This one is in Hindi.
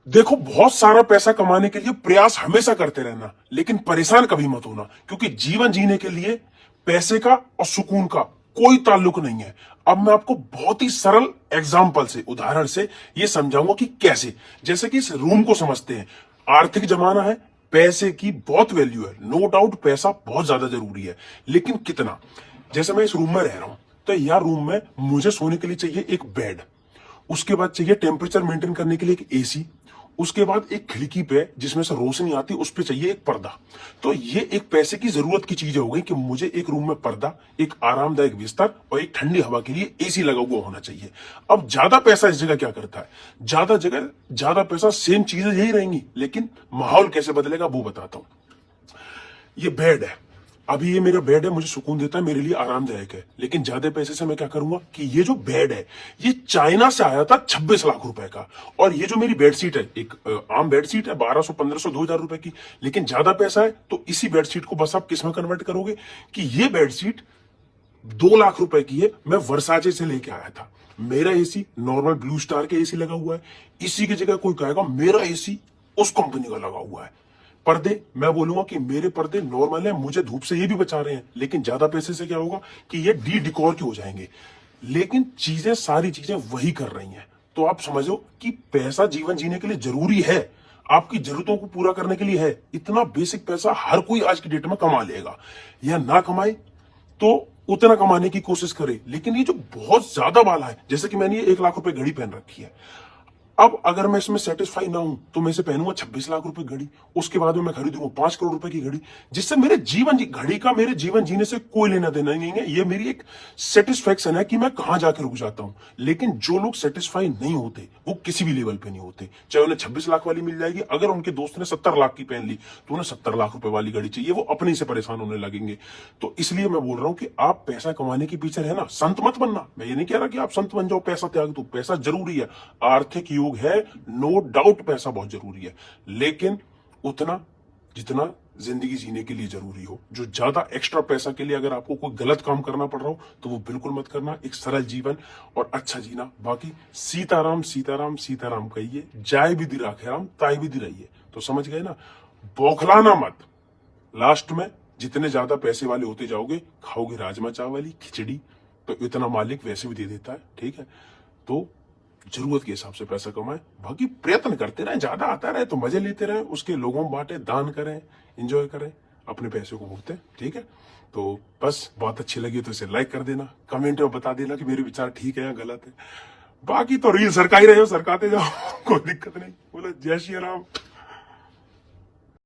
देखो, बहुत सारा पैसा कमाने के लिए प्रयास हमेशा करते रहना, लेकिन परेशान कभी मत होना, क्योंकि जीवन जीने के लिए पैसे का और सुकून का कोई ताल्लुक नहीं है। अब मैं आपको बहुत ही सरल एग्जाम्पल से, उदाहरण से ये समझाऊंगा कि कैसे। जैसे कि इस रूम को समझते हैं, आर्थिक जमाना है, पैसे की बहुत वैल्यू है, नो डाउट पैसा बहुत ज्यादा जरूरी है, लेकिन कितना। जैसे मैं इस रूम में रह रहा हूं, तो यार रूम में मुझे सोने के लिए चाहिए एक बेड, उसके बाद चाहिए टेम्परेचर मेंटेन करने के लिए एक एसी, उसके बाद एक खिड़की पे जिसमें से रोशनी आती है उस पे चाहिए एक पर्दा। तो ये एक पैसे की जरूरत की चीज हो गई कि मुझे एक रूम में पर्दा, एक आरामदायक बिस्तर और एक ठंडी हवा के लिए एसी लगा हुआ होना चाहिए। अब ज्यादा पैसा इस जगह क्या करता है, ज्यादा जगह ज्यादा पैसा सेम चीजें यही रहेंगी, लेकिन माहौल कैसे बदलेगा वो बताता हूं। ये बेड है, अभी ये मेरा बेड है, मुझे सुकून देता है, मेरे लिए आरामदायक है, लेकिन ज्यादा पैसे से मैं क्या करूंगा कि ये जो बेड है ये चाइना से आया था 26 लाख रुपए का, और ये जो मेरी बेडशीट है एक आम बेडशीट है 1200 1500 2000 रुपए की, लेकिन ज्यादा पैसा है तो इसी बेडशीट को बस आप किस में कन्वर्ट करोगे कि ये बेडशीट 2 लाख रुपए की है, मैं वर्साचे से लेके आया था। मेरा एसी नॉर्मल ब्लू स्टार के एसी लगा हुआ है, इसी की जगह कोई कहेगा मेरा एसी उस कंपनी का लगा हुआ है। पर्दे, मैं बोलूंगा कि मेरे पर्दे नॉर्मल है, मुझे धूप से ये भी बचा रहे हैं, लेकिन ज्यादा पैसे से क्या होगा कि ये डी डिकोर के हो जाएंगे, लेकिन चीजें सारी चीजें वही कर रही हैं। तो आप समझो कि पैसा जीवन जीने के लिए जरूरी है, आपकी जरूरतों को पूरा करने के लिए है। इतना बेसिक पैसा हर कोई आज की डेट में कमा लेगा, या ना कमाए तो उतना कमाने की कोशिश करे, लेकिन ये जो बहुत ज्यादा वाला है, जैसे कि मैंने ये 1 लाख रुपए घड़ी पहन रखी है, अब अगर मैं इसमें सेटिस्फाई ना हूं तो मैं इसे पहनूंगा 26 लाख रुपए घड़ी, उसके बाद में मैं खरीदूंगा 5 करोड़ रुपए की घड़ी, जिससे मेरे जीवन घड़ी का मेरे जीवन जीने से कोई लेना देना नहीं है। ये मेरी एक सेटिस्फेक्शन है कि मैं कहां जाकर रुक जाता हूं। लेकिन जो लोग सेटिस्फाई नहीं होते वो किसी भी लेवल पे नहीं होते, चाहे उन्हें 26 लाख वाली मिल जाएगी, अगर उनके दोस्त ने 70 लाख की पहन ली तो उन्हें 70 लाख रुपए वाली घड़ी चाहिए, वो अपने से परेशान होने लगेंगे। तो इसलिए मैं बोल रहा हूं कि आप पैसा कमाने के पीछे रहना, संत मत बनना। मैं ये नहीं कह रहा कि आप संत बन जाओ, पैसा त्याग दो, पैसा जरूरी है, आर्थिक योग है, नो डाउट पैसा बहुत जरूरी है, लेकिन उतना जितना जिंदगी जीने के लिए जरूरी हो। जो ज्यादा एक्स्ट्रा पैसा के लिए अगर आपको कोई गलत काम करना पड़ रहा हो तो वो बिल्कुल मत करना। एक सरल जीवन और अच्छा जीना। बाकी सीताराम सीताराम सीताराम कहिए, जाय विधि राखे राम ताय विधि रहिए। तो समझ गए ना, बौखलाना मत। लास्ट में जितने ज्यादा पैसे वाले होते जाओगे, खाओगे राजमा चावल खिचड़ी, तो इतना मालिक वैसे भी दे देता है। ठीक है, तो जरूरत के हिसाब से पैसा कमाएं, बाकी प्रयत्न करते रहें, ज्यादा आता रहे तो मजे लेते रहें, उसके लोगों में बांटे, दान करें, एंजॉय करें, अपने पैसे को भुगतें। ठीक है, तो बस बात अच्छी लगी तो इसे लाइक कर देना, कमेंट में बता देना कि मेरे विचार ठीक है या गलत है। बाकी तो रील सरका ही रहे हो, सरकाते जाओ कोई दिक्कत नहीं। बोला जय श्री राम।